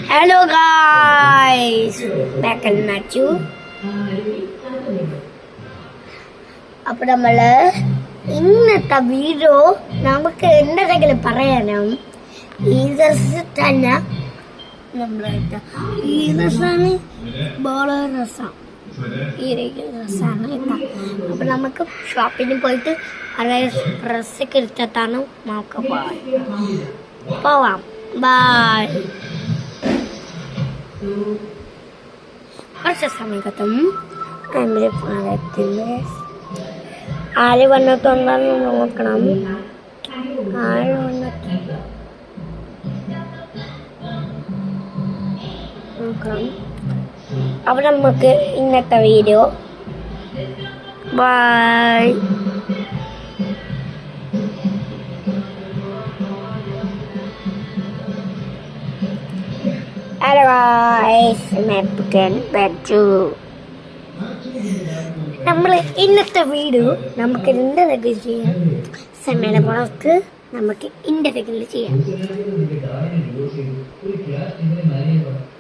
Hello guys, back in Matthew. അപ്പോൾ നമ്മള് ഇന്നത്തെ വീഡിയോ നമുക്ക് എന്തെങ്കിലും പറയാനും ഈ ഡ്രസ് തന്നെ നമ്മളായിട്ട് ഈ ഡ്രസ്സാണ് വളരെ രസം ഈ ഡ്രസ്സാണ് അപ്പൊ നമുക്ക് ഷോപ്പിന് പോയിട്ട് അതായത് ഡ്രസ്സൊക്കെ എടുത്തിട്ടാണ് നമുക്ക് പോവാം. ബൈ. കുറച്ച് സമയത്തും ആര് വന്നിട്ടുണ്ടെന്ന് നോക്കണം. ആര് വന്നിട്ട് നോക്കണം. അപ്പോൾ നമുക്ക് ഇന്നത്തെ വീഡിയോ ബൈ. Hello guys, നമ്മൾ ഇന്നത്തെ വീഡിയോ നമുക്ക് എന്തൊക്കെ ചെയ്യാം. സമയം പുറത്ത് നമുക്ക് ഇന്റർവ്യൂ ചെയ്യാം.